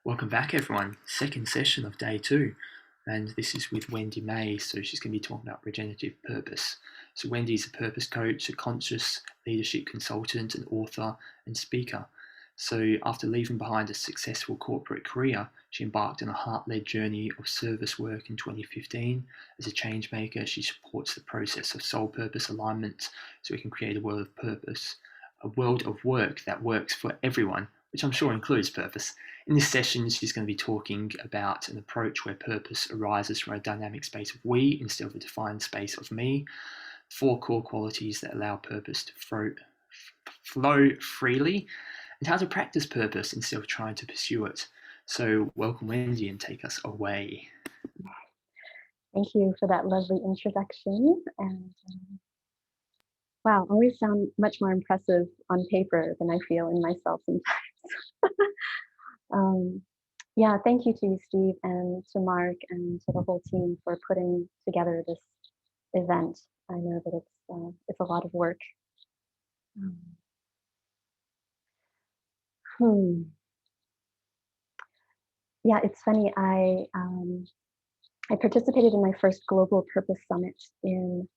Welcome back, everyone. Second session of day two, and this is with Wendy May. So she's going to be talking about regenerative purpose. So Wendy's a purpose coach, a conscious leadership consultant, an author, and speaker. So after leaving behind a successful corporate career, she embarked on a heart-led journey of service work in 2015. As a change maker, she supports the process of soul purpose alignment so we can create a world of purpose, a world of work that works for everyone, which I'm sure includes purpose. In this session, she's going to be talking about an approach where purpose arises from a dynamic space of we instead of a defined space of me, 4 core qualities that allow purpose to flow freely, and how to practice purpose instead of trying to pursue it. So, welcome, Wendy, and take us away. Thank you for that lovely introduction. And wow, always sound much more impressive on paper than I feel in myself sometimes. Yeah, thank you to you, Steve, and to Mark, and to the whole team for putting together this event. I know that it's a lot of work. Um, hmm. Yeah, it's funny. I participated in my first Global Purpose Summit in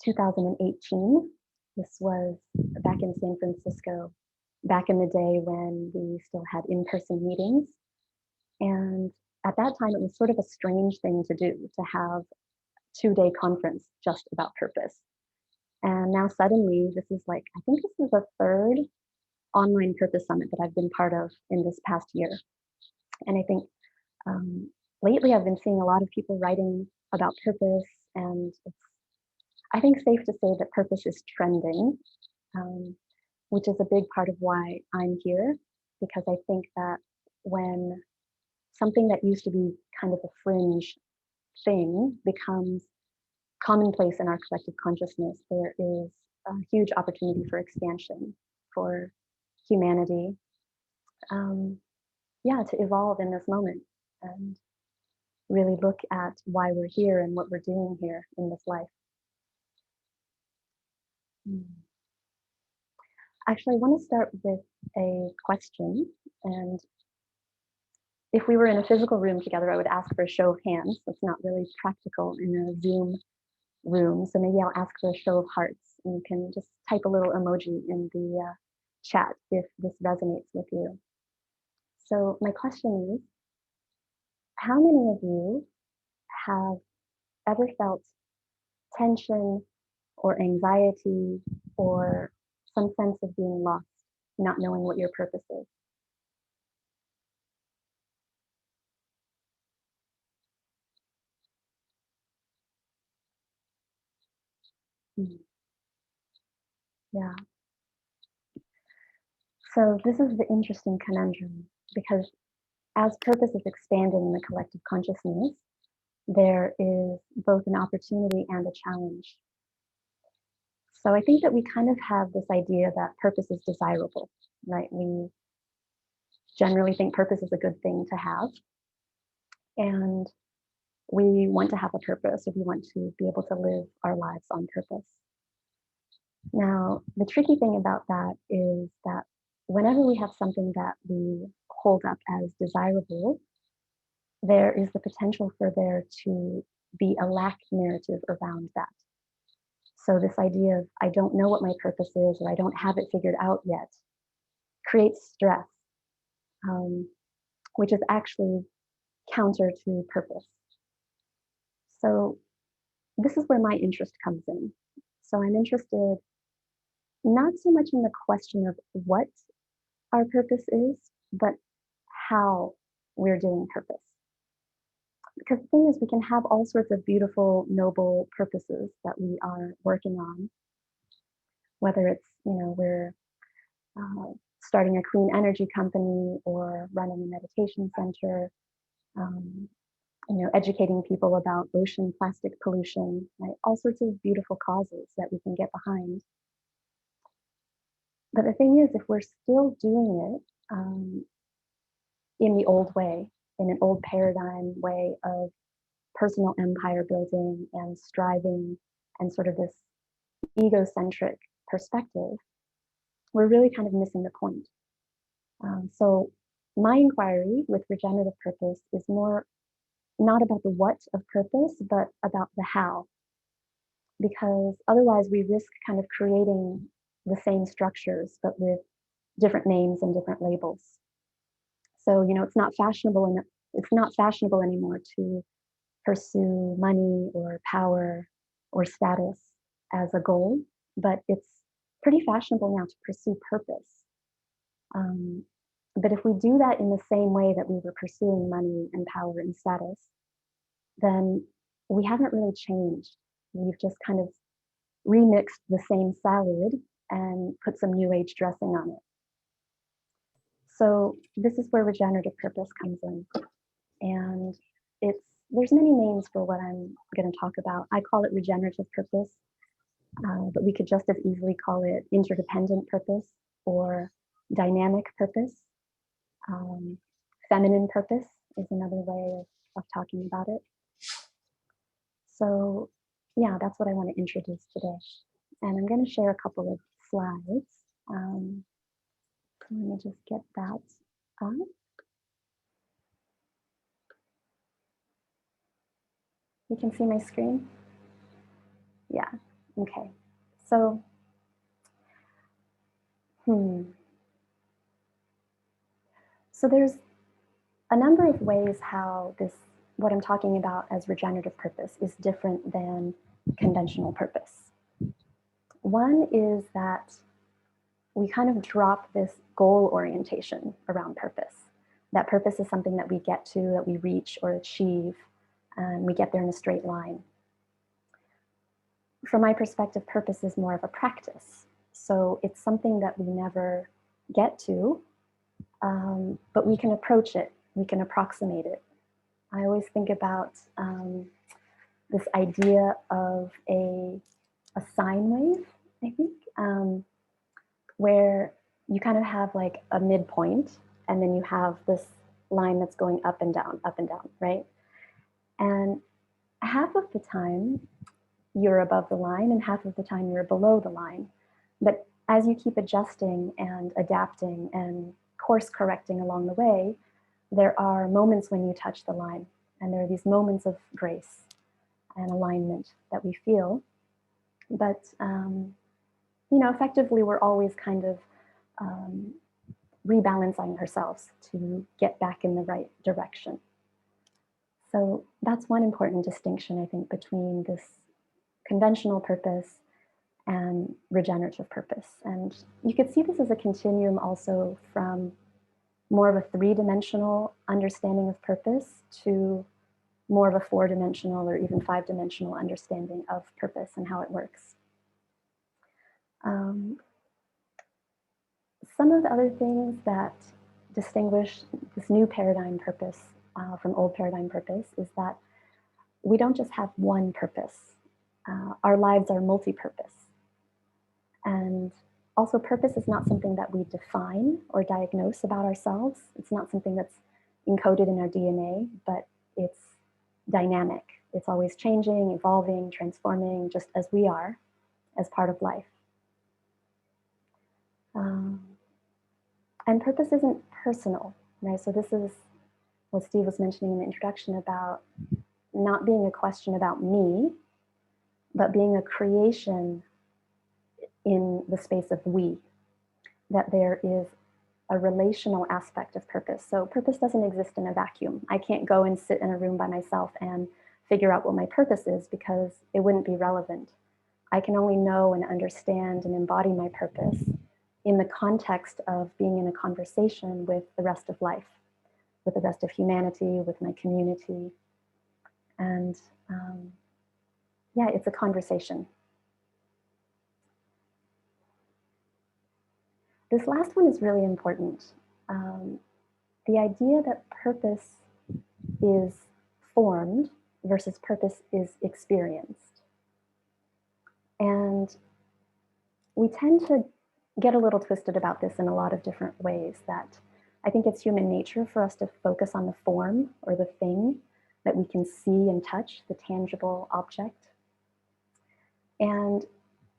2018. This was back in San Francisco, back in the day when we still had in-person meetings. And at that time, it was sort of a strange thing to do, to have 2-day conference just about purpose. And now suddenly, this is like, I think this is the third online purpose summit that I've been part of in this past year. And I think lately I've been seeing a lot of people writing about purpose, and it's, I think, safe to say that purpose is trending, which is a big part of why I'm here, because I think that when something that used to be kind of a fringe thing becomes commonplace in our collective consciousness, there is a huge opportunity for expansion for humanity, to evolve in this moment and really look at why we're here and what we're doing here in this life. Actually, I want to start with a question. And if we were in a physical room together, I would ask for a show of hands. It's not really practical in a Zoom room. So maybe I'll ask for a show of hearts, and you can just type a little emoji in the chat if this resonates with you. So my question is, how many of you have ever felt tension or anxiety or some sense of being lost, not knowing what your purpose is? Yeah. So this is the interesting conundrum, because as purpose is expanding in the collective consciousness, there is both an opportunity and a challenge. So I think that we kind of have this idea that purpose is desirable, right? We generally think purpose is a good thing to have. And we want to have a purpose, or we want to be able to live our lives on purpose. Now, the tricky thing about that is that whenever we have something that we hold up as desirable, there is the potential for there to be a lack narrative around that. So this idea of, I don't know what my purpose is, or I don't have it figured out yet, creates stress, which is actually counter to purpose. So this is where my interest comes in. So I'm interested not so much in the question of what our purpose is, but how we're doing purpose. Because the thing is, we can have all sorts of beautiful, noble purposes that we are working on, whether it's, we're starting a clean energy company, or running a meditation center, educating people about ocean plastic pollution, right? All sorts of beautiful causes that we can get behind. But the thing is, if we're still doing it in the old way, in an old paradigm way of personal empire building and striving, and sort of this egocentric perspective, we're really kind of missing the point. So My inquiry with regenerative purpose is more not about the what of purpose, but about the how, because otherwise we risk kind of creating the same structures, but with different names and different labels. So, it's not fashionable anymore to pursue money or power or status as a goal, but it's pretty fashionable now to pursue purpose. Um, but if we do that in the same way that we were pursuing money and power and status, then we haven't really changed. We've just kind of remixed the same salad and put some new age dressing on it. So this is where regenerative purpose comes in. And it's there's many names for what I'm going to talk about. I call it regenerative purpose, but we could just as easily call it interdependent purpose or dynamic purpose. Um, Feminine purpose is another way of talking about it. So, yeah, that's what I want to introduce today. And I'm going to share a couple of slides. Um, Let me just get that up. You can see my screen? Yeah, okay. So, so there's a number of ways how what I'm talking about as regenerative purpose is different than conventional purpose. One is that we kind of drop this goal orientation around purpose. That purpose is something that we get to, that we reach or achieve, and we get there in a straight line. From my perspective, purpose is more of a practice. So it's something that we never get to, but we can approach it, we can approximate it. I always think about this idea of a sine wave, I think, where you kind of have like a midpoint, and then you have this line that's going up and down, right? And half of the time you're above the line, and half of the time you're below the line. But as you keep adjusting and adapting and course correcting along the way, there are moments when you touch the line, and there are these moments of grace and alignment that we feel. But effectively, we're always kind of rebalancing ourselves to get back in the right direction. So that's one important distinction, I think, between this conventional purpose and regenerative purpose. And you could see this as a continuum also from more of a three-dimensional understanding of purpose to more of a four-dimensional or even five-dimensional understanding of purpose and how it works. Some of the other things that distinguish this new paradigm purpose from old paradigm purpose is that we don't just have one purpose. Our lives are multi-purpose. And also, purpose is not something that we define or diagnose about ourselves. It's not something that's encoded in our DNA, but it's dynamic. It's always changing, evolving, transforming, just as we are as part of life. And purpose isn't personal, right? So this is what Steve was mentioning in the introduction about not being a question about me, but being a creation in the space of we, that there is a relational aspect of purpose. So purpose doesn't exist in a vacuum. I can't go and sit in a room by myself and figure out what my purpose is because it wouldn't be relevant. I can only know and understand and embody my purpose in the context of being in a conversation with the rest of life, with the rest of humanity, with my community. And yeah, it's a conversation. This last one is really important. The idea that purpose is formed versus purpose is experienced. And we tend to get a little twisted about this in a lot of different ways, that I think it's human nature for us to focus on the form or the thing that we can see and touch, the tangible object. And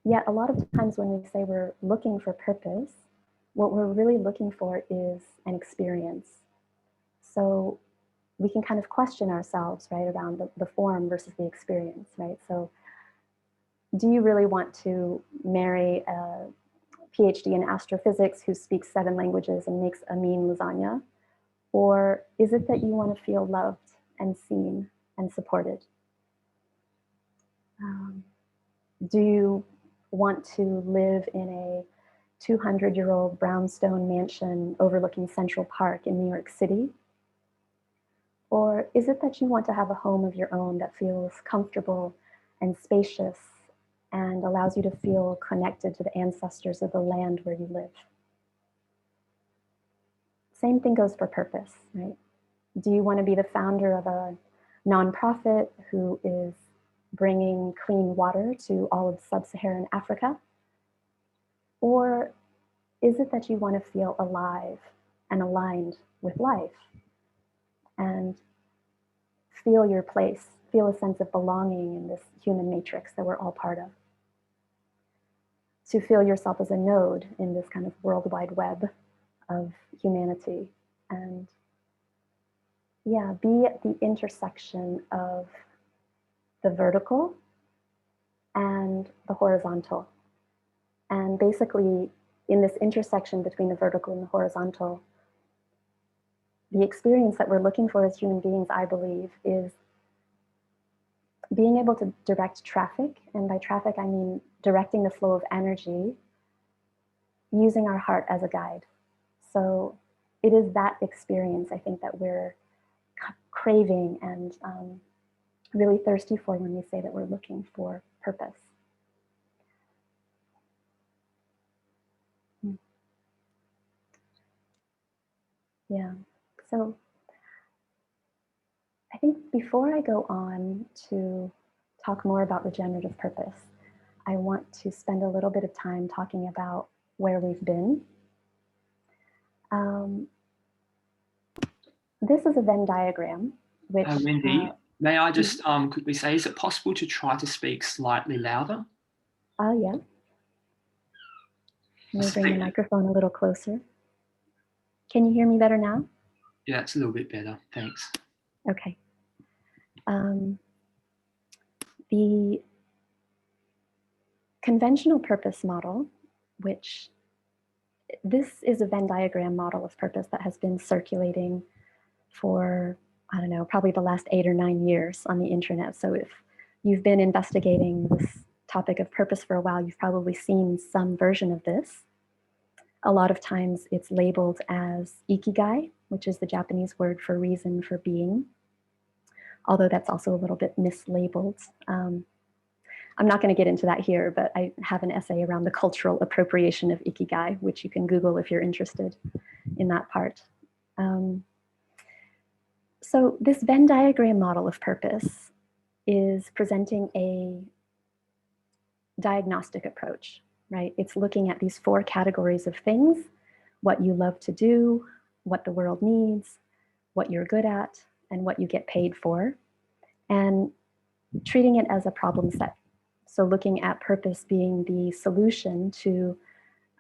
yet a lot of times when we say we're looking for purpose, what we're really looking for is an experience. So we can kind of question ourselves, right, around the form versus the experience, right? So do you really want to marry a PhD in astrophysics who speaks 7 languages and makes a mean lasagna? Or is it that you want to feel loved and seen and supported? Um, do you want to live in a 200-year-old brownstone mansion overlooking Central Park in New York City? Or is it that you want to have a home of your own that feels comfortable and spacious and allows you to feel connected to the ancestors of the land where you live? Same thing goes for purpose, right? Do you want to be the founder of a nonprofit who is bringing clean water to all of sub-Saharan Africa? Or is it that you want to feel alive and aligned with life and feel your place, feel a sense of belonging in this human matrix that we're all part of? To feel yourself as a node in this kind of worldwide web of humanity, and yeah, be at the intersection of the vertical and the horizontal. And basically, in this intersection between the vertical and the horizontal, the experience that we're looking for as human beings, I believe, is being able to direct traffic. And by traffic, I mean directing the flow of energy using our heart as a guide. So it is that experience, I think, that we're craving and really thirsty for when we say that we're looking for purpose. Yeah. So I think before I go on to talk more about regenerative purpose, I want to spend a little bit of time talking about where we've been. Um, this is a Venn diagram, which, Wendy, may I just quickly say, is it possible to try to speak slightly louder? yeah, let I me bring the think, microphone a little closer. Can you hear me better now? yeah, it's a little bit better. Thanks. Okay. The conventional purpose model, which this is a Venn diagram model of purpose that has been circulating for, I don't know, probably the last 8 or 9 years on the internet. So if you've been investigating this topic of purpose for a while, you've probably seen some version of this. A lot of times it's labeled as ikigai, which is the Japanese word for reason for being, although that's also a little bit mislabeled. I'm not going to get into that here, but I have an essay around the cultural appropriation of ikigai, which you can Google if you're interested in that part. So this Venn diagram model of purpose is presenting a diagnostic approach, right? It's looking at these 4 categories of things: what you love to do, what the world needs, what you're good at, and what you get paid for, and treating it as a problem set. So looking at purpose being the solution to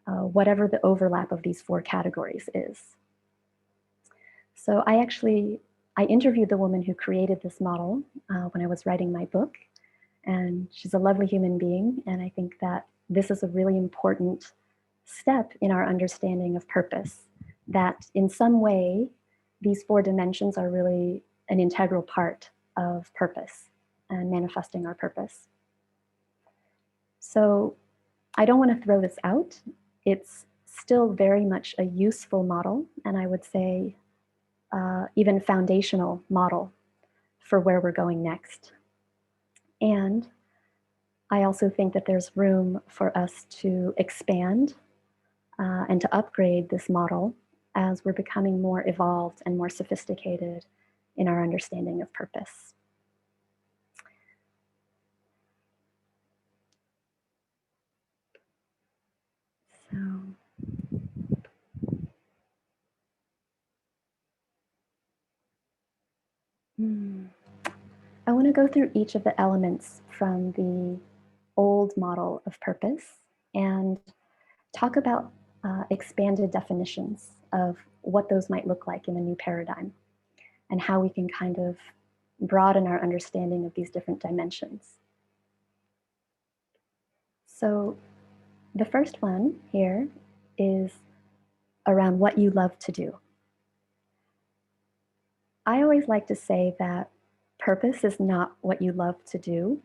whatever the overlap of these 4 categories is. So I interviewed the woman who created this model when I was writing my book, and she's a lovely human being, and I think that this is a really important step in our understanding of purpose, that in some way, these 4 dimensions are really an integral part of purpose and manifesting our purpose. So I don't want to throw this out. It's still very much a useful model, and I would say even foundational model for where we're going next. And I also think that there's room for us to expand and to upgrade this model as we're becoming more evolved and more sophisticated in our understanding of purpose. So, I want to go through each of the elements from the old model of purpose and talk about expanded definitions of what those might look like in the new paradigm. and how we can kind of broaden our understanding of these different dimensions. So the first one here is around what you love to do. I always like to say that purpose is not what you love to do,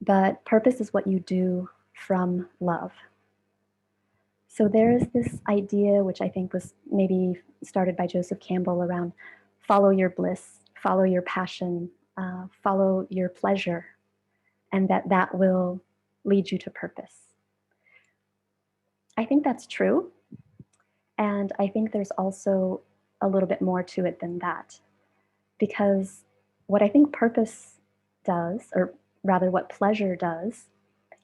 but purpose is what you do from love. So there is this idea, which I think was maybe started by Joseph Campbell, around follow your bliss, follow your passion, follow your pleasure, and that will lead you to purpose. I think that's true. And I think there's also a little bit more to it than that. Because what I think purpose does, or rather what pleasure does,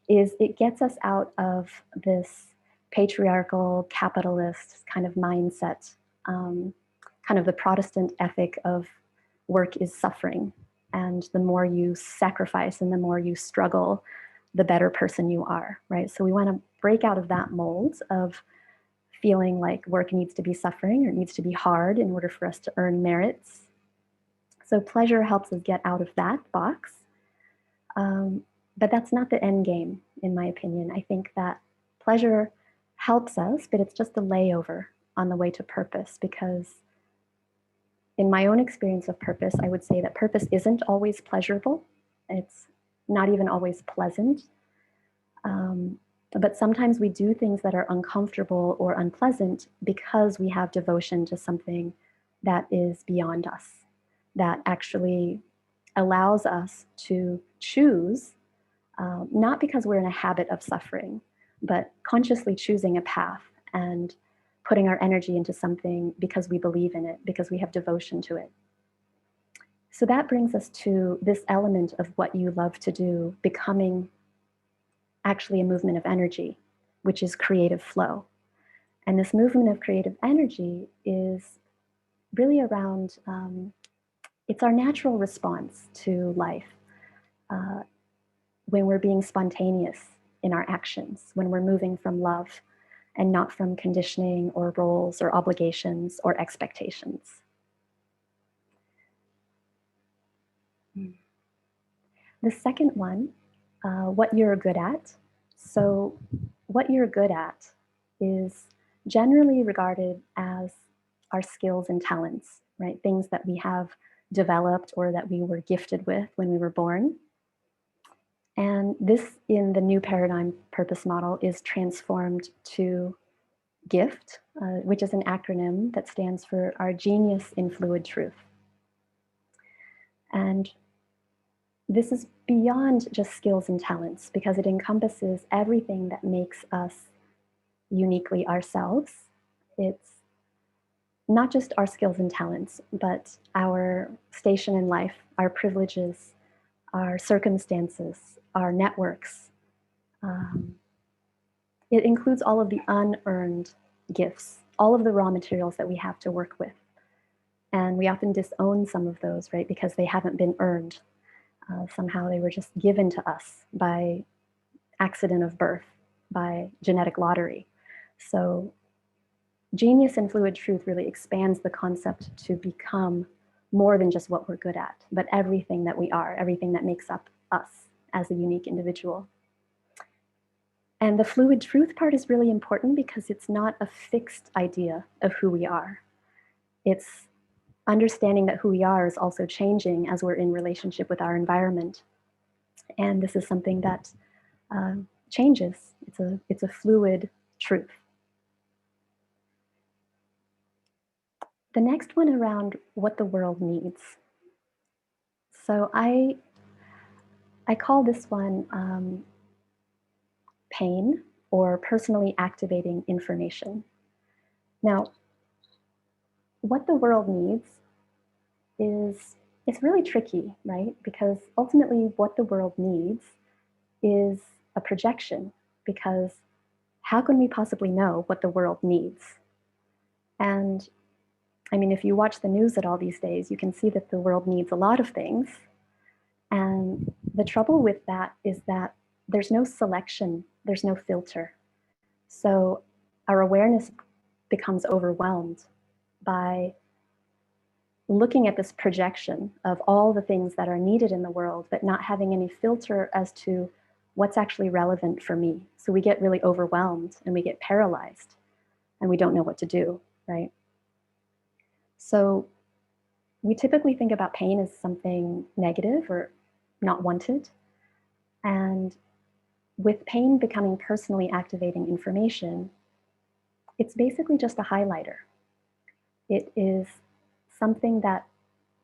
is it gets us out of this patriarchal, capitalist kind of mindset, kind of the Protestant ethic of work is suffering. And the more you sacrifice and the more you struggle, the better person you are, right? So we want to break out of that mold of feeling like work needs to be suffering or it needs to be hard in order for us to earn merits. So pleasure helps us get out of that box. But that's not the end game, in my opinion. I think that pleasure helps us, but it's just a layover on the way to purpose, because in my own experience of purpose, I would say that purpose isn't always pleasurable. It's not even always pleasant. But sometimes we do things that are uncomfortable or unpleasant because we have devotion to something that is beyond us, that actually allows us to choose, not because we're in a habit of suffering, but consciously choosing a path and putting our energy into something because we believe in it, because we have devotion to it. So that brings us to this element of what you love to do becoming actually a movement of energy, which is creative flow. And this movement of creative energy is really around, it's our natural response to life. When we're being spontaneous in our actions, when we're moving from love and not from conditioning or roles or obligations or expectations. The second one, what you're good at. So, what you're good at is generally regarded as our skills and talents, right? Things that we have developed or that we were gifted with when we were born. And this, in the new paradigm purpose model, is transformed to GIFT, which is an acronym that stands for our genius in fluid truth. And this is beyond just skills and talents, because it encompasses everything that makes us uniquely ourselves. It's not just our skills and talents, but our station in life, our privileges, our circumstances, our networks. It includes all of the unearned gifts, all of the raw materials that we have to work with. And we often disown some of those, right, because they haven't been earned. Somehow they were just given to us by accident of birth, by genetic lottery. So genius in fluid truth really expands the concept to become more than just what we're good at, but everything that we are, everything that makes up us as a unique individual. And the fluid truth part is really important because it's not a fixed idea of who we are. It's understanding that who we are is also changing as we're in relationship with our environment. And this is something that changes. It's a fluid truth. The next one around what the world needs. So I call this one pain, or personally activating information. Now, what the world needs is, it's really tricky, right? Because ultimately what the world needs is a projection, because how can we possibly know what the world needs? And I mean, if you watch the news at all these days, you can see that the world needs a lot of things. And the trouble with that is that there's no selection, there's no filter. So our awareness becomes overwhelmed by looking at this projection of all the things that are needed in the world, but not having any filter as to what's actually relevant for me. So we get really overwhelmed and we get paralyzed and we don't know what to do, right? So we typically think about pain as something negative or not wanted. And with pain becoming personally activating information, it's basically just a highlighter. It is something that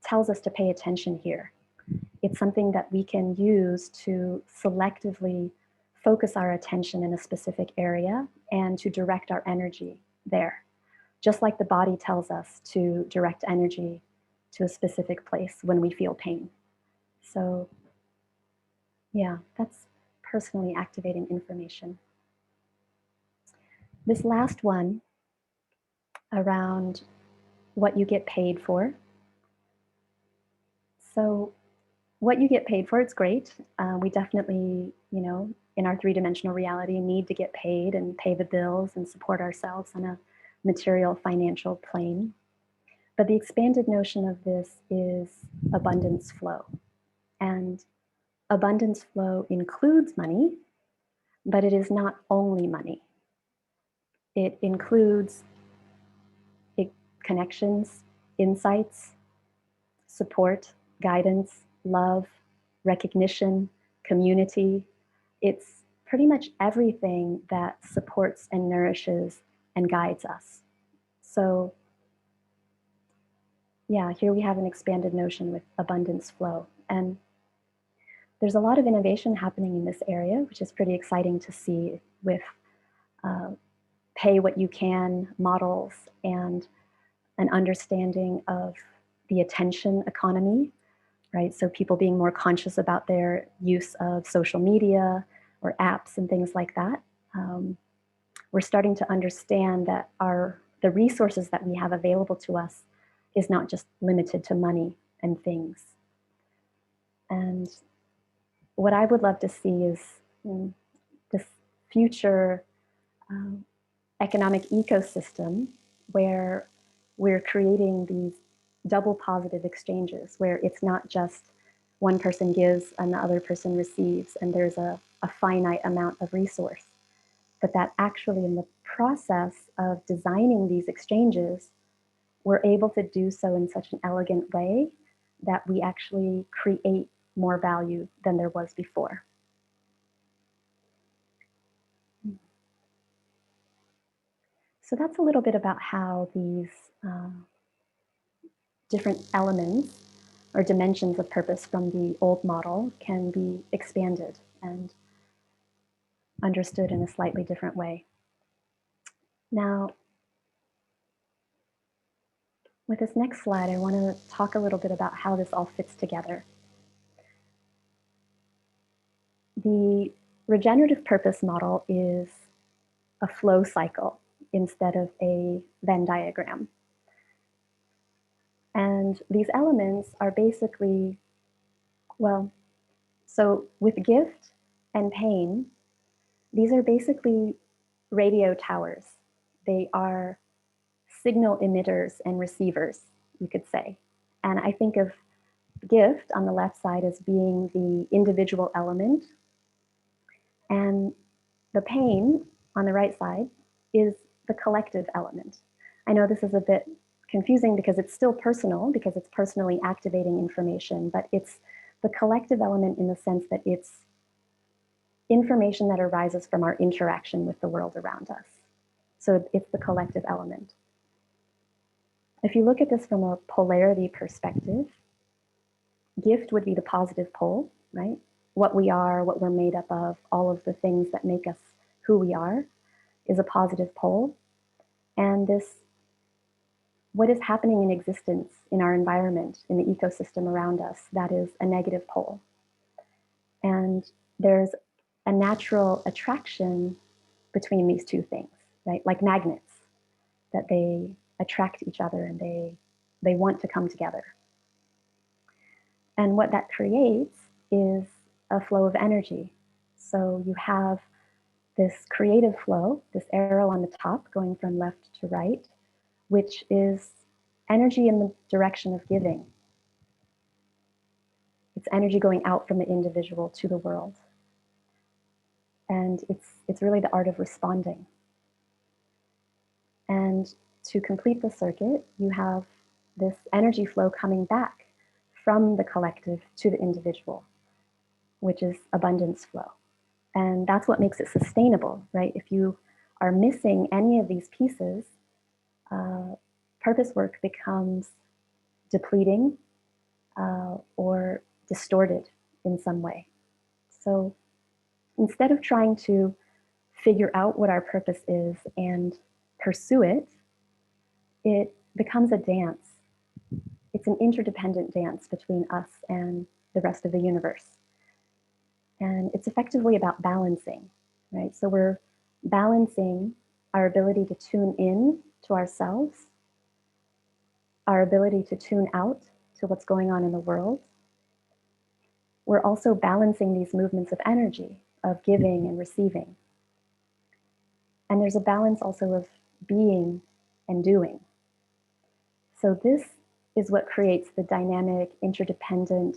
tells us to pay attention here. It's something that we can use to selectively focus our attention in a specific area and to direct our energy there. Just like the body tells us to direct energy to a specific place when we feel pain. So, yeah, that's personally activating information. This last one around what you get paid for. So, what you get paid for, it's great. We definitely, in our three-dimensional reality, need to get paid and pay the bills and support ourselves on a material financial plane. But the expanded notion of this is abundance flow. And abundance flow includes money, but it is not only money. It includes connections, insights, support, guidance, love, recognition, community. It's pretty much everything that supports and nourishes and guides us. So, yeah, here we have an expanded notion with abundance flow. And there's a lot of innovation happening in this area, which is pretty exciting to see with uh, pay what you can models and an understanding of the attention economy, right? So people being more conscious about their use of social media or apps and things like that. We're starting to understand that the resources that we have available to us is not just limited to money and things. And what I would love to see is this future economic ecosystem where we're creating these double positive exchanges, where it's not just one person gives and the other person receives, and there's a finite amount of resource, but that actually in the process of designing these exchanges, we're able to do so in such an elegant way that we actually create more value than there was before. So that's a little bit about how these different elements or dimensions of purpose from the old model can be expanded and understood in a slightly different way. Now, with this next slide, I want to talk a little bit about how this all fits together. The regenerative purpose model is a flow cycle instead of a Venn diagram. And these elements are basically, well, so with gift and pain, these are basically radio towers. They are signal emitters and receivers, you could say. And I think of gift on the left side as being the individual element, and the pain on the right side is the collective element. I know this is a bit confusing because it's still personal, because it's personally activating information, but it's the collective element in the sense that it's information that arises from our interaction with the world around us. So it's the collective element. If you look at this from a polarity perspective, gift would be the positive pole, right? What we are, what we're made up of, all of the things that make us who we are is a positive pole. And this, what is happening in existence in our environment, in the ecosystem around us, that is a negative pole. And there's a natural attraction between these two things, right? Like magnets, that they attract each other and they want to come together. And what that creates is a flow of energy. So you have this creative flow, this arrow on the top going from left to right, which is energy in the direction of giving. It's energy going out from the individual to the world. And it's really the art of responding. And to complete the circuit, you have this energy flow coming back from the collective to the individual, which is abundance flow. And that's what makes it sustainable, right? If you are missing any of these pieces, purpose work becomes depleting or distorted in some way. So instead of trying to figure out what our purpose is and pursue it, it becomes a dance. It's an interdependent dance between us and the rest of the universe. And it's effectively about balancing, right? So we're balancing our ability to tune in to ourselves, our ability to tune out to what's going on in the world. We're also balancing these movements of energy, of giving and receiving. And there's a balance also of being and doing. So this is what creates the dynamic, interdependent,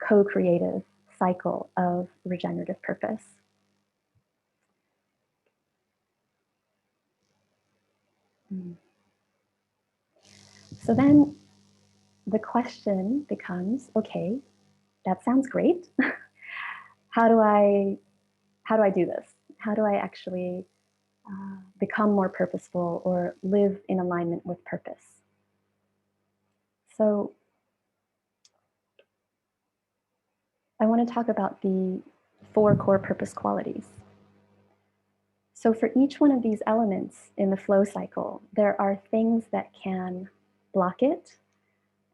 co-creative cycle of regenerative purpose. So then the question becomes, okay, that sounds great. How do I do this? How do I actually become more purposeful or live in alignment with purpose? So I want to talk about the 4 core purpose qualities. So for each one of these elements in the flow cycle, there are things that can block it,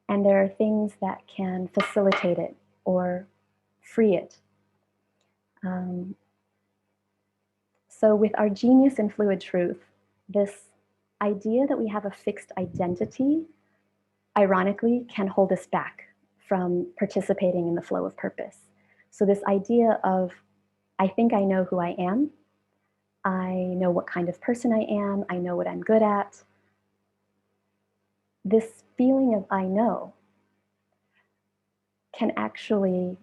and there are things that can facilitate it or free it. So with our genius and fluid truth, this idea that we have a fixed identity, ironically, can hold us back from participating in the flow of purpose. So this idea of, I think I know who I am, I know what kind of person I am, I know what I'm good at. This feeling of I know can actually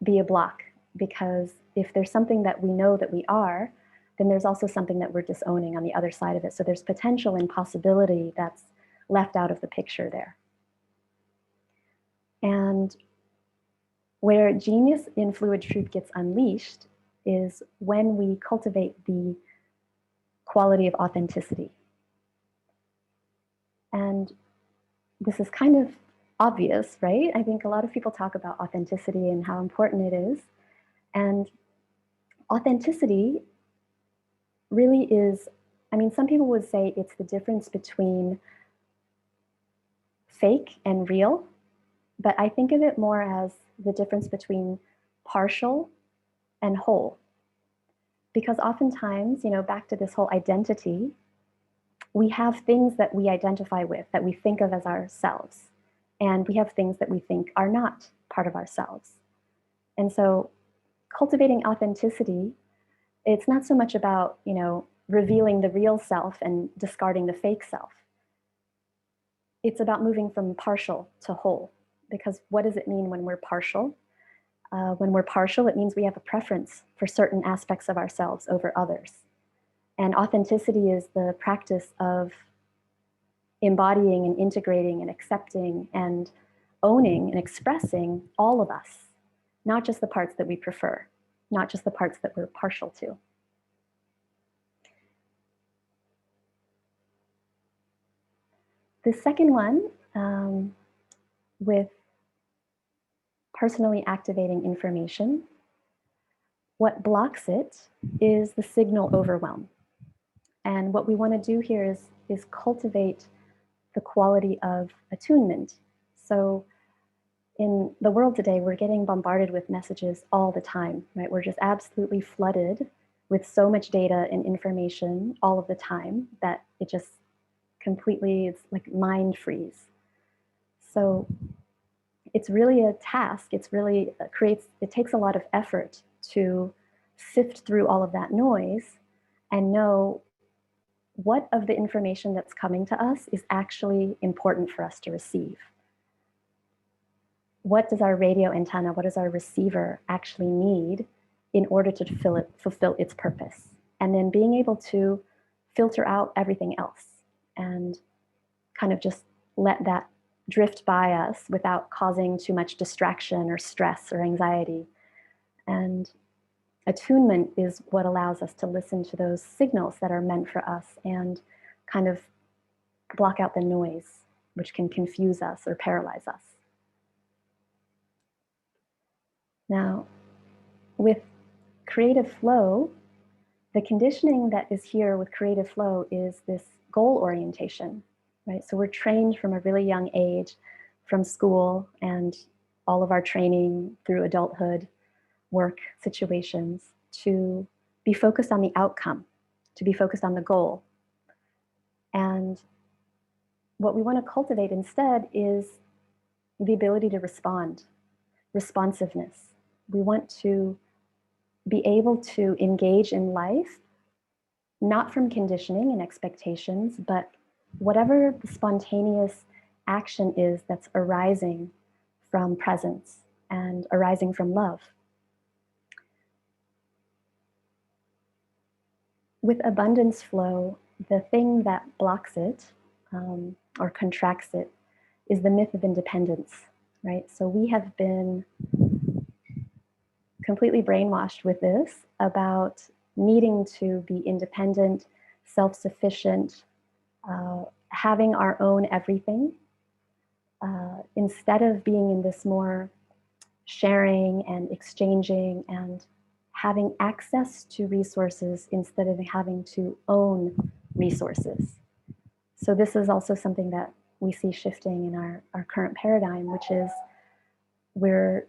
be a block, because if there's something that we know that we are, then there's also something that we're disowning on the other side of it. So there's potential and possibility that's left out of the picture there. And where genius in fluid truth gets unleashed is when we cultivate the quality of authenticity. And this is kind of obvious, right? I think a lot of people talk about authenticity and how important it is. And authenticity really is, I mean, some people would say it's the difference between fake and real, but I think of it more as the difference between partial and whole. Because oftentimes, back to this whole identity, we have things that we identify with, that we think of as ourselves, and we have things that we think are not part of ourselves. And so cultivating authenticity, it's not so much about, revealing the real self and discarding the fake self. It's about moving from partial to whole. Because what does it mean when we're partial? When we're partial, it means we have a preference for certain aspects of ourselves over others. And authenticity is the practice of embodying and integrating and accepting and owning and expressing all of us, not just the parts that we prefer, not just the parts that we're partial to. The second one, with personally activating information, what blocks it is the signal overwhelm. And what we want to do here is cultivate the quality of attunement. So in the world today, we're getting bombarded with messages all the time, right? We're just absolutely flooded with so much data and information all of the time that it just completely, it's like mind freeze. So it's really a task. It takes a lot of effort to sift through all of that noise and know what of the information that's coming to us is actually important for us to receive? What does our radio antenna, what does our receiver actually need in order to fulfill its purpose? And then being able to filter out everything else and kind of just let that drift by us without causing too much distraction or stress or anxiety. And attunement is what allows us to listen to those signals that are meant for us and kind of block out the noise, which can confuse us or paralyze us. Now, with creative flow, the conditioning that is here with creative flow is this goal orientation, right? So we're trained from a really young age, from school and all of our training through adulthood, work situations, to be focused on the outcome, to be focused on the goal. And what we want to cultivate instead is the ability to respond, responsiveness. We want to be able to engage in life, not from conditioning and expectations, but whatever the spontaneous action is that's arising from presence and arising from love. With abundance flow, the thing that blocks it or contracts it is the myth of independence, right? So we have been completely brainwashed with this about needing to be independent, self-sufficient, having our own everything, instead of being in this more sharing and exchanging and having access to resources instead of having to own resources. So this is also something that we see shifting in our current paradigm, which is we're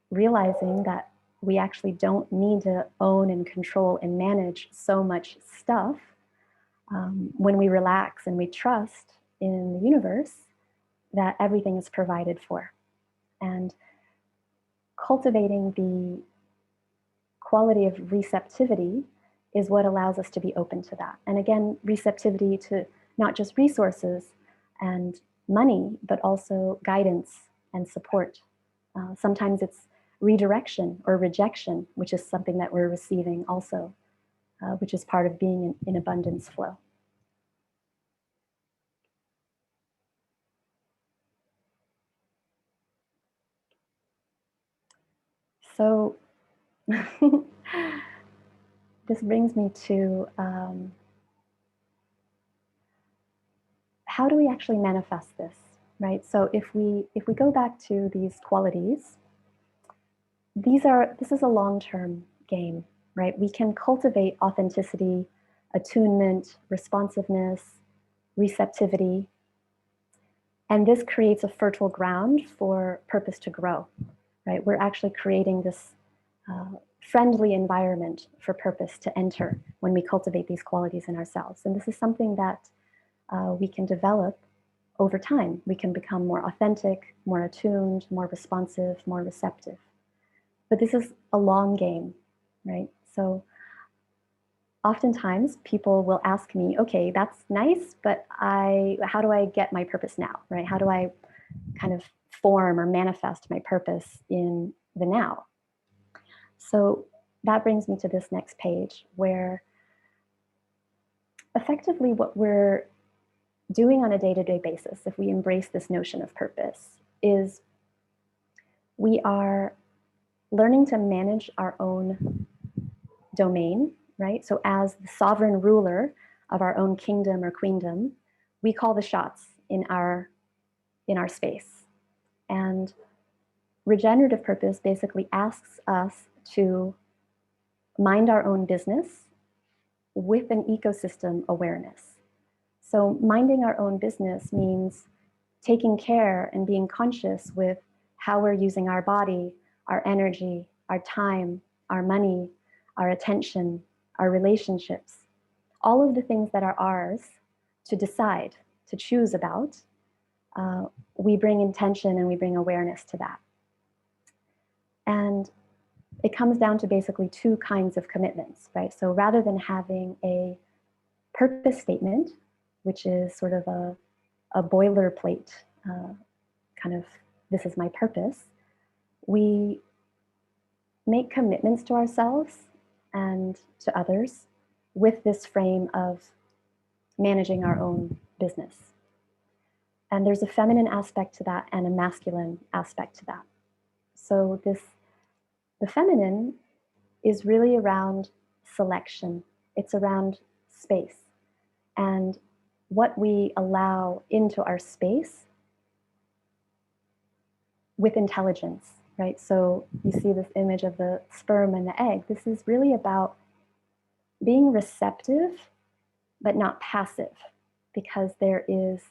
realizing that we actually don't need to own and control and manage so much stuff. When we relax and we trust in the universe, that everything is provided for. And cultivating the quality of receptivity is what allows us to be open to that. And again, receptivity to not just resources and money, but also guidance and support. Sometimes it's redirection or rejection, which is something that we're receiving also, which is part of being in abundance flow. So this brings me to how do we actually manifest this, right? So if we go back to these qualities, this is a long-term game, right? We can cultivate authenticity, attunement, responsiveness, receptivity, and this creates a fertile ground for purpose to grow, right? We're actually creating this friendly environment for purpose to enter when we cultivate these qualities in ourselves. And this is something that we can develop over time. We can become more authentic, more attuned, more responsive, more receptive. But this is a long game, right? So oftentimes people will ask me, okay, that's nice, but how do I get my purpose now, right? How do I kind of form or manifest my purpose in the now? So that brings me to this next page, where effectively what we're doing on a day-to-day basis, if we embrace this notion of purpose, is we are learning to manage our own domain, right? So as the sovereign ruler of our own kingdom or queendom, we call the shots in our space. And regenerative purpose basically asks us to mind our own business with an ecosystem awareness. So minding our own business means taking care and being conscious with how we're using our body, our energy, our time, our money, our attention, our relationships, all of the things that are ours to decide, to choose about, we bring intention and we bring awareness to that. And it comes down to basically two kinds of commitments, right? So rather than having a purpose statement, which is sort of a boilerplate kind of, this is my purpose, we make commitments to ourselves and to others with this frame of managing our own business. And there's a feminine aspect to that and a masculine aspect to that. So the feminine is really around selection. It's around space and what we allow into our space with intelligence, right? So you see this image of the sperm and the egg. This is really about being receptive, but not passive, because there is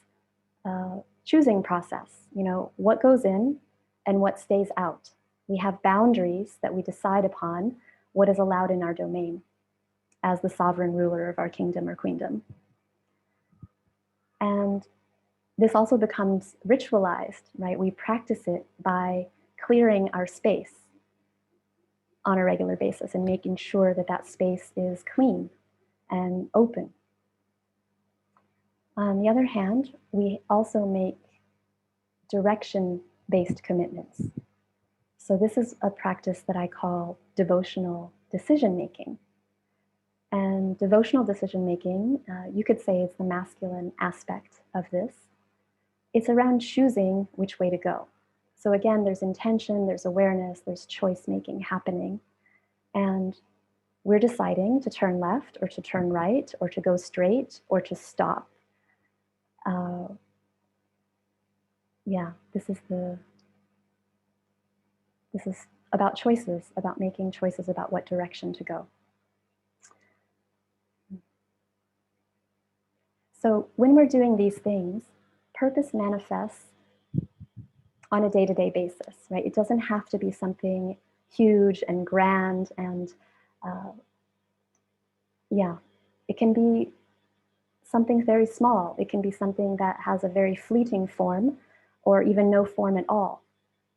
a choosing process, what goes in and what stays out. We have boundaries that we decide upon what is allowed in our domain as the sovereign ruler of our kingdom or queendom. And this also becomes ritualized, right? We practice it by clearing our space on a regular basis and making sure that that space is clean and open. On the other hand, we also make direction-based commitments. So this is a practice that I call devotional decision-making. And devotional decision-making, you could say, is the masculine aspect of this. It's around choosing which way to go. So again, there's intention, there's awareness, there's choice-making happening. And we're deciding to turn left or to turn right or to go straight or to stop. This is about choices, about making choices about what direction to go. So when we're doing these things, purpose manifests on a day-to-day basis, right? It doesn't have to be something huge and grand and it can be something very small. It can be something that has a very fleeting form or even no form at all.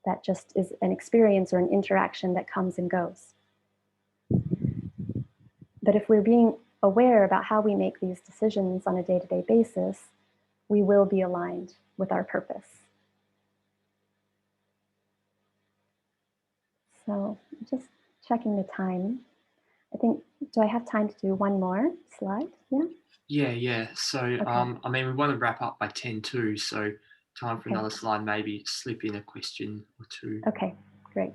That just is an experience or an interaction that comes and goes. But if we're being aware about how we make these decisions on a day-to-day basis, we will be aligned with our purpose. So just checking the time. I think, do I have time to do one more slide? Yeah. So, Okay. we want to wrap up by 10 too, so time for Okay. another slide, maybe slip in a question or two. Okay, great.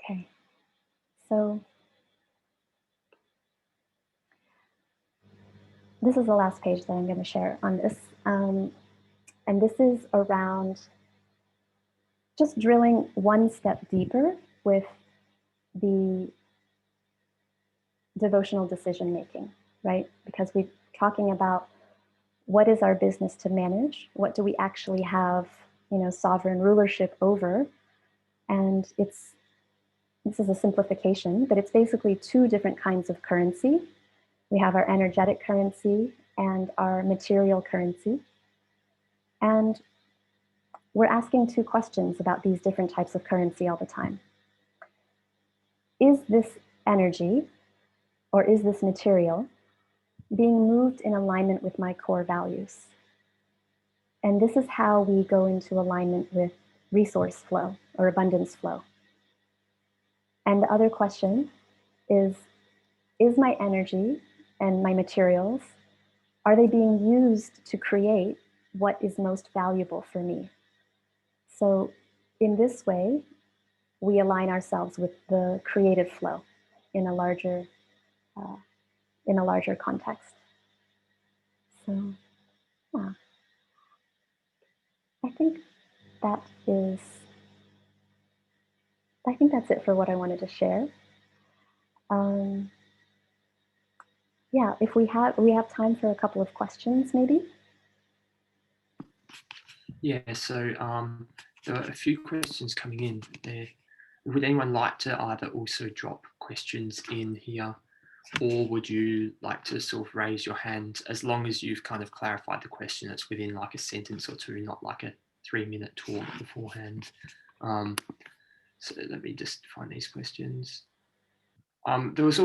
Okay, so this is the last page that I'm going to share on this. And this is around just drilling one step deeper with the devotional decision making, right? Because we're talking about what is our business to manage? What do we actually have, sovereign rulership over? And this is a simplification, but it's basically two different kinds of currency. We have our energetic currency and our material currency. And we're asking two questions about these different types of currency all the time. Is this energy or is this material being moved in alignment with my core values? And this is how we go into alignment with resource flow or abundance flow. And the other question is my energy and my materials, are they being used to create what is most valuable for me? So in this way, we align ourselves with the creative flow in a larger context. So, yeah, I think that's it for what I wanted to share. If we have time for a couple of questions, maybe. Yeah, so there are a few questions coming in there. Would anyone like to either also drop questions in here, or would you like to sort of raise your hand, as long as you've kind of clarified the question, it's within like a sentence or two, not like a 3-minute talk beforehand. So let me just find these questions. There was a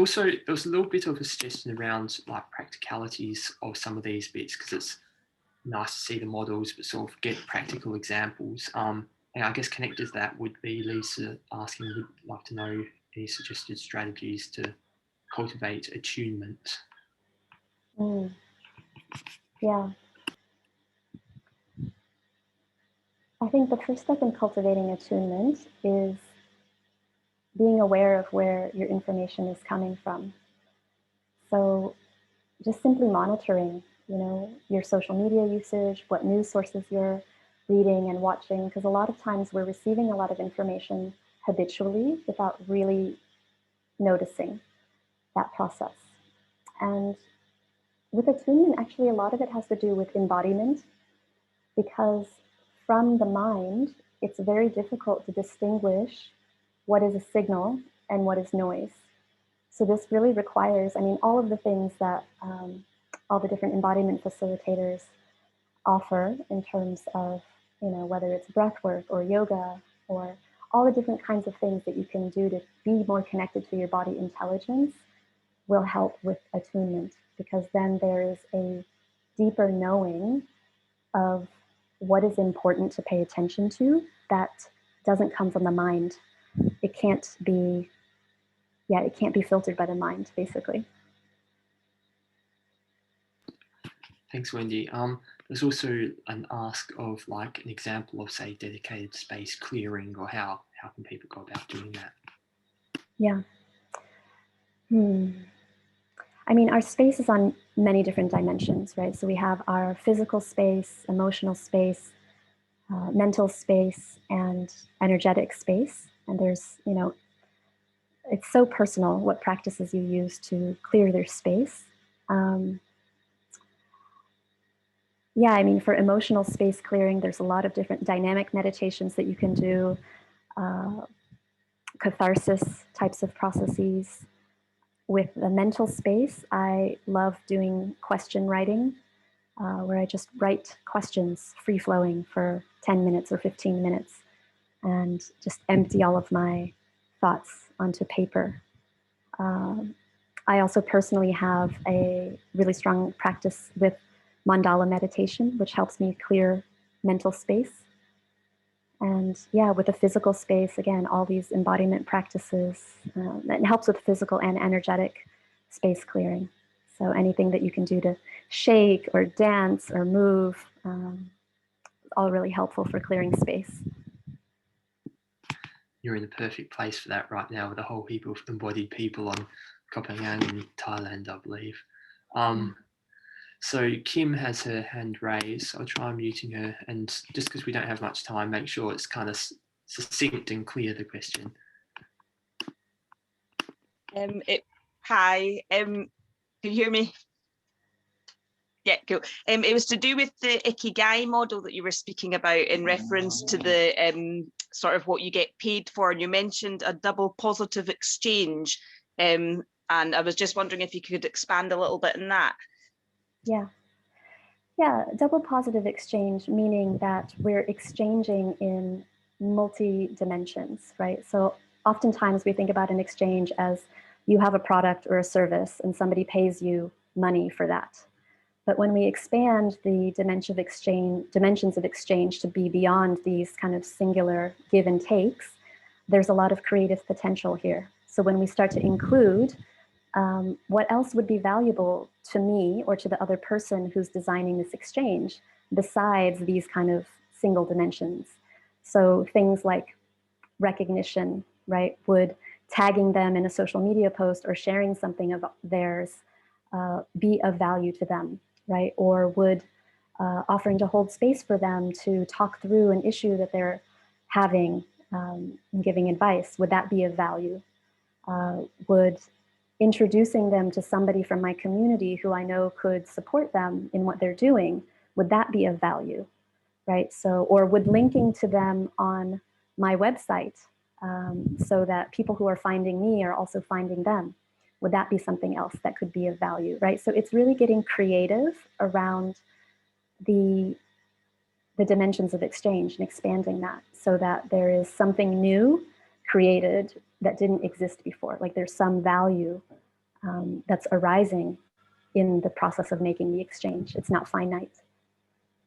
little bit of a suggestion around like practicalities of some of these bits because it's nice to see the models, but sort of get practical examples. And I guess connected to that would be Lisa asking, would like to know any suggested strategies to cultivate attunement. Mm, yeah, I think the first step in cultivating attunement is being aware of where your information is coming from. So just simply monitoring, your social media usage, what news sources you're reading and watching, because a lot of times we're receiving a lot of information habitually without really noticing that process. And with attunement, actually, a lot of it has to do with embodiment, because from the mind, it's very difficult to distinguish what is a signal and what is noise. So this really requires, all of the things that all the different embodiment facilitators offer in terms of, whether it's breath work or yoga or all the different kinds of things that you can do to be more connected to your body intelligence will help with attunement, because then there is a deeper knowing of what is important to pay attention to that doesn't come from the mind. It can't be, it can't be filtered by the mind, basically. Thanks, Wendy. There's also an ask of like an example of, say, dedicated space clearing, or how can people go about doing that? Yeah. Our space is on many different dimensions, right? So we have our physical space, emotional space, mental space, and energetic space. And there's, it's so personal what practices you use to clear their space. For emotional space clearing, there's a lot of different dynamic meditations that you can do, catharsis types of processes. With the mental space, I love doing question writing, where I just write questions free flowing for 10 minutes or 15 minutes and just empty all of my thoughts onto paper. I also personally have a really strong practice with mandala meditation, which helps me clear mental space. And with the physical space, again, all these embodiment practices, that helps with physical and energetic space clearing. So anything that you can do to shake or dance or move, all really helpful for clearing space. You're in the perfect place for that right now, with a whole heap of embodied people on Koh Phangan in Thailand, I believe. So Kim has her hand raised. I'll try muting her, and just because we don't have much time, make sure it's kind of succinct and clear, the question. Hi, can you hear me? Yeah, cool. It was to do with the Ikigai model that you were speaking about in reference to the sort of what you get paid for, and you mentioned a double positive exchange, and I was just wondering if you could expand a little bit on that. Yeah, double positive exchange, meaning that we're exchanging in multi-dimensions, right? So oftentimes we think about an exchange as you have a product or a service and somebody pays you money for that. But when we expand the dimensions of exchange to be beyond these kind of singular give and takes, there's a lot of creative potential here. So when we start to include what else would be valuable to me or to the other person who's designing this exchange besides these kind of single dimensions? So things like recognition, right? Would tagging them in a social media post or sharing something of theirs be of value to them, right? Or would offering to hold space for them to talk through an issue that they're having and giving advice, would that be of value? Would introducing them to somebody from my community who I know could support them in what they're doing, would that be of value, right? So, or would linking to them on my website so that people who are finding me are also finding them, would that be something else that could be of value, right? So it's really getting creative around the dimensions of exchange and expanding that so that there is something new created that didn't exist before. Like there's some value that's arising in the process of making the exchange. It's not finite.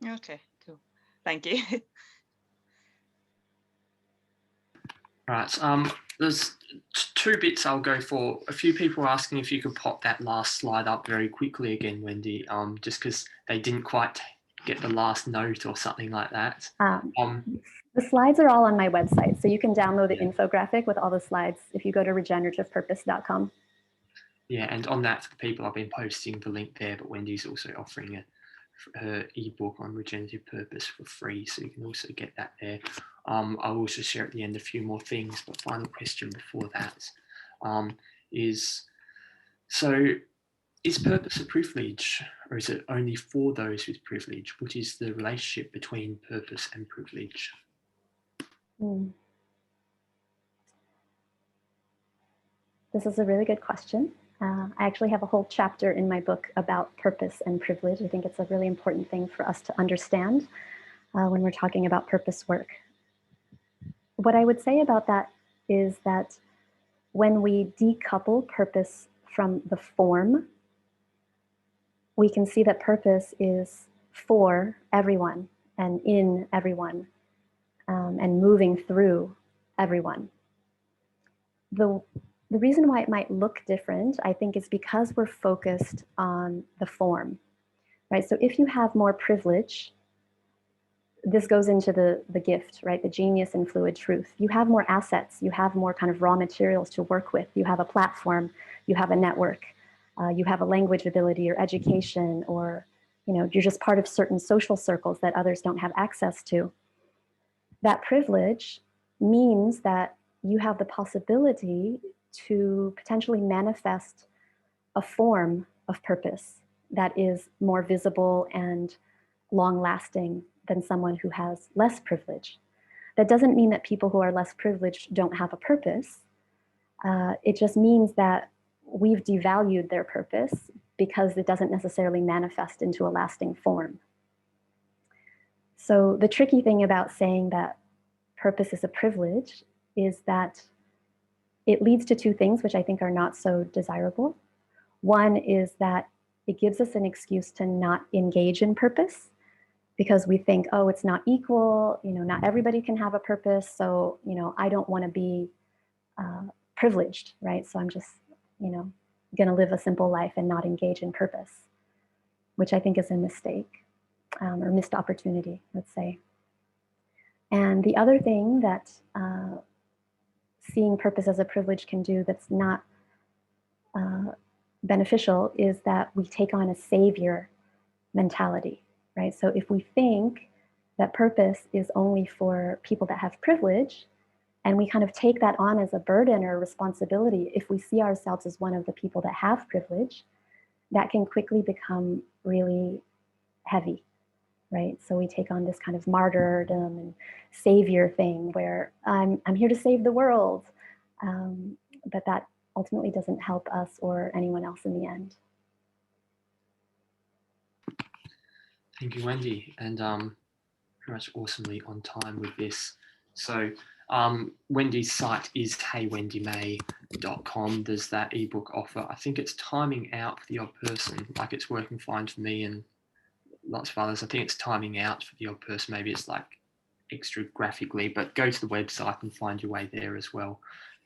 Okay, cool. Thank you. Right. There's two bits I'll go for. A few people are asking if you could pop that last slide up very quickly again, Wendy, just because they didn't quite get the last note or something like that. The slides are all on my website, so you can download the infographic with all the slides if you go to regenerativepurpose.com. Yeah, and on that, for the people, I've been posting the link there, but Wendy's also offering her ebook on regenerative purpose for free, so you can also get that there. I'll also share at the end a few more things, but final question before that is, so is purpose a privilege, or is it only for those with privilege? What is the relationship between purpose and privilege? This is a really good question. I actually have a whole chapter in my book about purpose and privilege. I think it's a really important thing for us to understand when we're talking about purpose work. What I would say about that is that when we decouple purpose from the form, we can see that purpose is for everyone and in everyone and moving through everyone. The reason why it might look different, I think, is because we're focused on the form, right? So if you have more privilege, this goes into the gift, right? The genius and fluid truth. You have more assets, you have more kind of raw materials to work with. You have a platform, you have a network, you have a language ability or education, or you're just part of certain social circles that others don't have access to. That privilege means that you have the possibility to potentially manifest a form of purpose that is more visible and long-lasting than someone who has less privilege. That doesn't mean that people who are less privileged don't have a purpose. It just means that we've devalued their purpose because it doesn't necessarily manifest into a lasting form. So the tricky thing about saying that purpose is a privilege is that it leads to two things which I think are not so desirable. One is that it gives us an excuse to not engage in purpose because we think, oh, it's not equal, not everybody can have a purpose, so, I don't want to be privileged, right? So I'm just, going to live a simple life and not engage in purpose, which I think is a mistake or missed opportunity, let's say. And the other thing that seeing purpose as a privilege can do that's not beneficial is that we take on a savior mentality, right? So if we think that purpose is only for people that have privilege, and we kind of take that on as a burden or a responsibility, if we see ourselves as one of the people that have privilege, that can quickly become really heavy, right? So we take on this kind of martyrdom and savior thing where I'm here to save the world, but that ultimately doesn't help us or anyone else in the end. Thank you, Wendy, and pretty much awesomely on time with this. So Wendy's site is heywendymay.com. There's that ebook offer. I think it's timing out for the odd person, like it's working fine for me and lots of others. I think it's timing out for the odd person. Maybe it's like extra graphically, but go to the website and find your way there as well.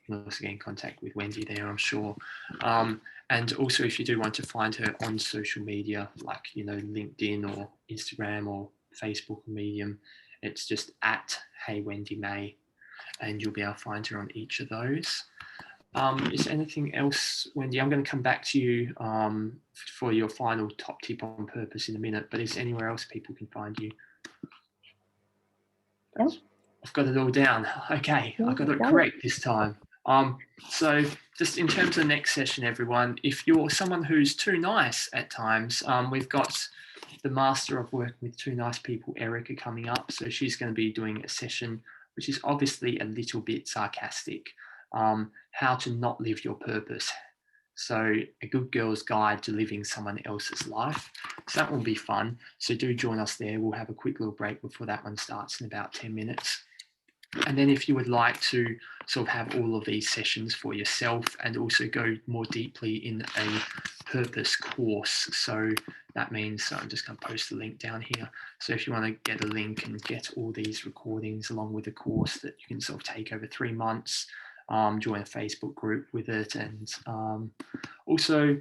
You can also get in contact with Wendy there, I'm sure. And also, if you do want to find her on social media, like, LinkedIn or Instagram or Facebook or Medium, it's just at heywendymay, and you'll be able to find her on each of those. Is there anything else, Wendy? I'm going to come back to you for your final top tip on purpose in a minute, but is there anywhere else people can find you? No. I've got it all down. Okay, I got it correct this time. So just in terms of the next session, everyone, if you're someone who's too nice at times, we've got the master of working with too nice people, Erica, coming up. So she's going to be doing a session which is obviously a little bit sarcastic, how to not live your purpose. So a good girl's guide to living someone else's life. So that will be fun. So do join us there. We'll have a quick little break before that one starts in about 10 minutes. And then if you would like to sort of have all of these sessions for yourself and also go more deeply in a purpose course, so that means, so I'm just going to post the link down here. So if you want to get a link and get all these recordings along with the course that you can sort of take over 3 months, join a Facebook group with it. And also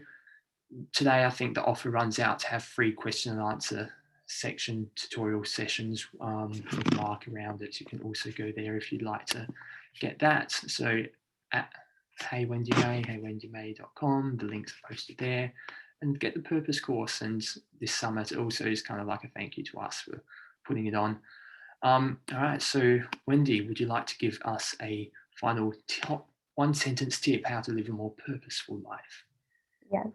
today, I think the offer runs out to have free question and answer section tutorial sessions with Mark around it. You can also go there if you'd like to get that. So at heywendymay.com, the links are posted there, and get the purpose course. And this summit also is kind of like a thank you to us for putting it on. All right, so Wendy, would you like to give us a final top 1 sentence tip how to live a more purposeful life? Yes.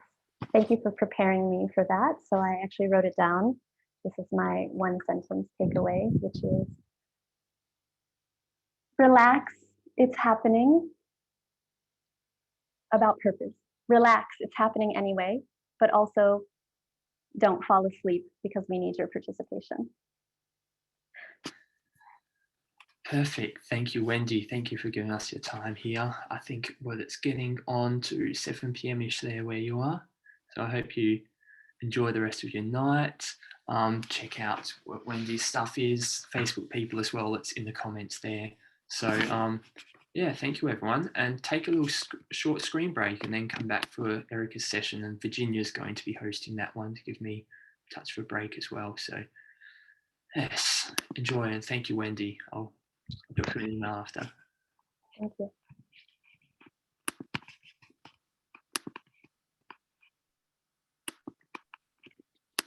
Thank you for preparing me for that. So I actually wrote it down. This is my 1 sentence takeaway, which is relax, it's happening. About purpose. Relax, it's happening anyway, but also don't fall asleep because we need your participation. Perfect. Thank you, Wendy. Thank you for giving us your time here. I think it's getting on to 7 p.m.-ish there where you are. So I hope you enjoy the rest of your night. Check out what Wendy's stuff is, Facebook people as well. It's in the comments there. So yeah, thank you everyone. And take a little short screen break and then come back for Erica's session. And Virginia's going to be hosting that one to give me a touch of a break as well. So yes, enjoy and thank you, Wendy. I'll drop you an email after. Thank you.